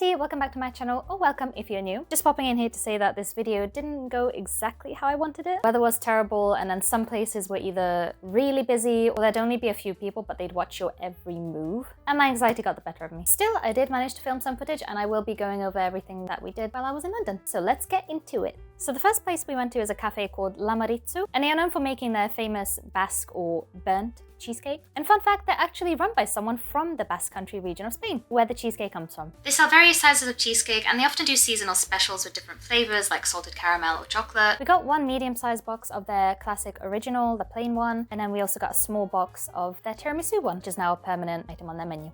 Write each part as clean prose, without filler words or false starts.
Everybody, welcome back to my channel, or welcome if you're new. Just popping in here to say that this video didn't go exactly how I wanted it. Weather was terrible, and then some places were either really busy or there'd only be a few people, but they'd watch your every move. And my anxiety got the better of me. Still, I did manage to film some footage, and I will be going over everything that we did while I was in London. So let's get into it. So the first place we went to is a cafe called La Maritxu, and they are known for making their famous Basque or burnt cheesecake. And fun fact, they're actually run by someone from the Basque country region of Spain, where the cheesecake comes from. They sell various sizes of cheesecake, and they often do seasonal specials with different flavors like salted caramel or chocolate. We got one medium-sized box of their classic original, the plain one, and then we also got a small box of their tiramisu one, which is now a permanent item on their menu.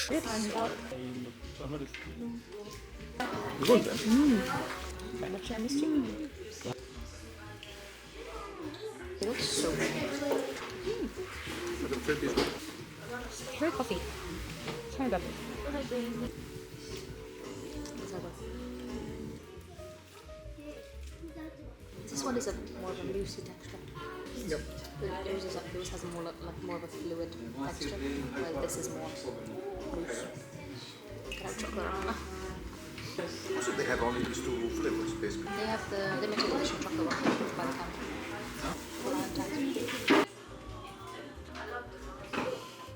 It looks so good. Very coffee. Very good. This one is more of a loosey texture. Yep. Yours has more of a fluid texture, while this is more loose. Can I have chocolate on it? So they have only these two flavors, basically. They have the limited edition chocolate one by the counter.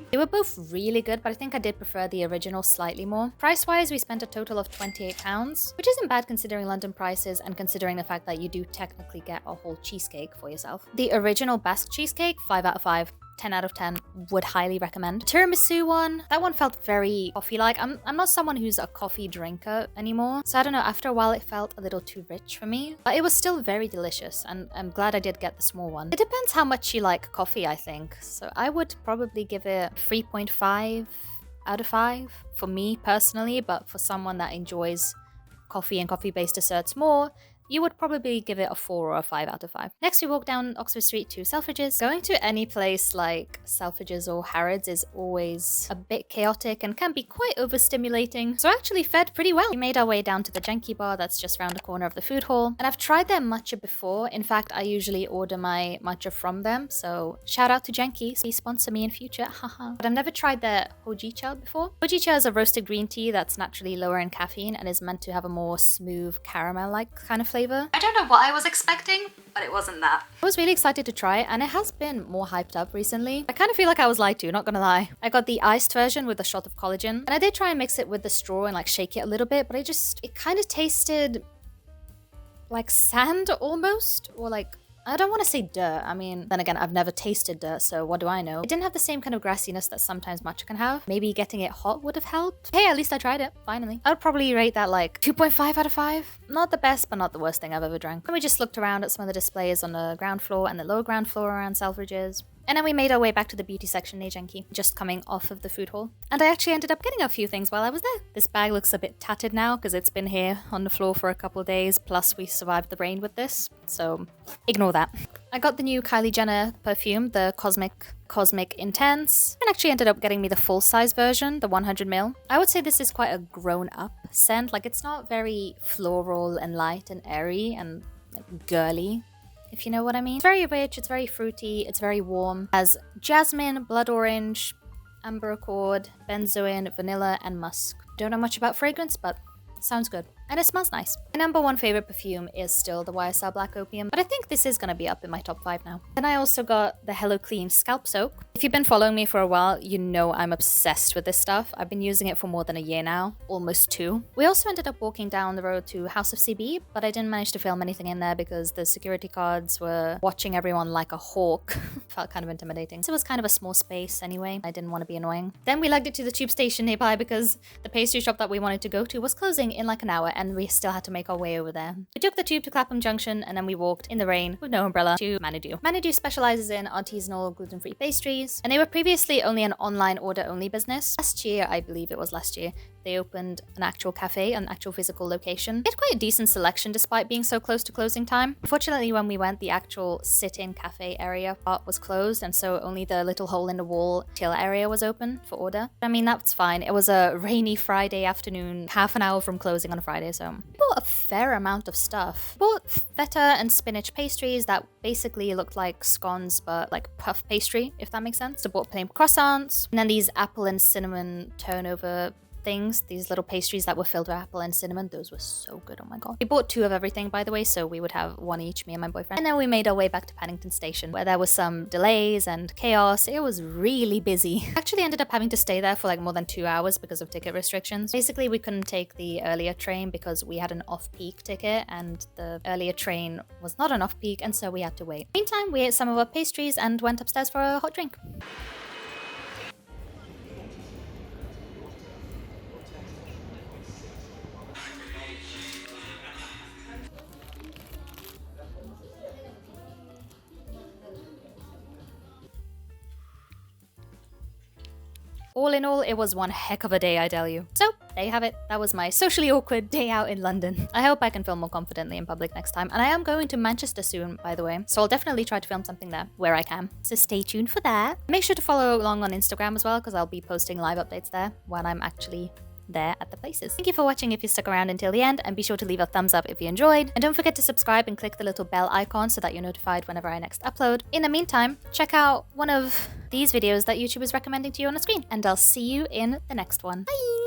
They were both really good, but I think I did prefer the original slightly more. Price-wise, we spent a total of £28, which isn't bad considering London prices and considering the fact that you do technically get a whole cheesecake for yourself. The original Basque cheesecake, 5 out of 5. 10 out of 10, would highly recommend. Tiramisu one, that one felt very coffee-like. I'm not someone who's a coffee drinker anymore, so I don't know, after a while it felt a little too rich for me, but it was still very delicious, and I'm glad I did get the small one. It depends how much you like coffee, I think, so I would probably give it 3.5 out of 5 for me personally, but for someone that enjoys coffee and coffee-based desserts more, you would probably give it a 4 or a 5 out of 5. Next, we walk down Oxford Street to Selfridges. Going to any place like Selfridges or Harrods is always a bit chaotic and can be quite overstimulating, so I actually fed pretty well. We made our way down to the Jenki bar that's just around the corner of the food hall, and I've tried their matcha before. In fact, I usually order my matcha from them, so shout out to Jenki, please sponsor me in future, haha. But I've never tried their Hojicha before. Hojicha is a roasted green tea that's naturally lower in caffeine and is meant to have a more smooth caramel-like kind of flavor. I don't know what I was expecting, but it wasn't that. I was really excited to try it, and it has been more hyped up recently. I kind of feel like I was lied to, not gonna lie. I got the iced version with a shot of collagen, and I did try and mix it with the straw and like shake it a little bit, but it kind of tasted like sand almost, or like, I don't want to say dirt. I mean, then again, I've never tasted dirt, so what do I know? It didn't have the same kind of grassiness that sometimes matcha can have. Maybe getting it hot would have helped. Hey, at least I tried it, finally. I would probably rate that like 2.5 out of 5. Not the best, but not the worst thing I've ever drank. Then we just looked around at some of the displays on the ground floor and the lower ground floor around Selfridges. And then we made our way back to the beauty section near Jenki, just coming off of the food hall. And I actually ended up getting a few things while I was there. This bag looks a bit tattered now because it's been here on the floor for a couple of days, plus we survived the rain with this, so ignore that. I got the new Kylie Jenner perfume, the Cosmic Intense, and actually ended up getting me the full-size version, the 100ml. I would say this is quite a grown-up scent, like it's not very floral and light and airy and like girly, if you know what I mean. It's very rich, it's very fruity, it's very warm. It has jasmine, blood orange, amber accord, benzoin, vanilla, and musk. Don't know much about fragrance, but sounds good. And it smells nice. My number one favorite perfume is still the YSL Black Opium, but I think this is going to be up in my top 5 now. Then I also got the Hello Clean Scalp Soak. If you've been following me for a while, you know I'm obsessed with this stuff. I've been using it for more than a year now, almost 2. We also ended up walking down the road to House of CB, but I didn't manage to film anything in there because the security guards were watching everyone like a hawk. Felt kind of intimidating. So it was kind of a small space anyway. I didn't want to be annoying. Then we legged it to the tube station nearby because the pastry shop that we wanted to go to was closing in like an hour, and we still had to make our way over there. We took the tube to Clapham Junction, and then we walked in the rain with no umbrella to Maritxu. Maritxu specializes in artisanal gluten-free pastries, and they were previously only an online order-only business. Last year, I believe it was last year, they opened an actual cafe, an actual physical location. They had quite a decent selection despite being so close to closing time. Unfortunately, when we went, the actual sit-in cafe area part was closed, and so only the little hole in the wall till area was open for order. I mean, that's fine. It was a rainy Friday afternoon, half an hour from closing on a Friday, so we bought a fair amount of stuff. We bought feta and spinach pastries that basically looked like scones, but like puff pastry, if that makes sense. So bought plain croissants, and then these apple and cinnamon turnover things, these little pastries that were filled with apple and cinnamon. Those were so good, oh my god. We bought 2 of everything, by the way, so we would have 1 each, me and my boyfriend. And then we made our way back to Paddington Station, where there was some delays and chaos. It was really busy. Actually ended up having to stay there for like more than 2 hours because of ticket restrictions. Basically, we couldn't take the earlier train because we had an off-peak ticket, and the earlier train was not an off-peak, and so we had to wait. Meantime, we ate some of our pastries and went upstairs for a hot drink. All in all, it was one heck of a day, I tell you. So, there you have it. That was my socially awkward day out in London. I hope I can film more confidently in public next time. And I am going to Manchester soon, by the way. So I'll definitely try to film something there where I can. So stay tuned for that. Make sure to follow along on Instagram as well, because I'll be posting live updates there when I'm actually there at the places. Thank you for watching if you stuck around until the end, and be sure to leave a thumbs up if you enjoyed. And don't forget to subscribe and click the little bell icon so that you're notified whenever I next upload. In the meantime, check out one of these videos that YouTube is recommending to you on the screen, and I'll see you in the next one. Bye!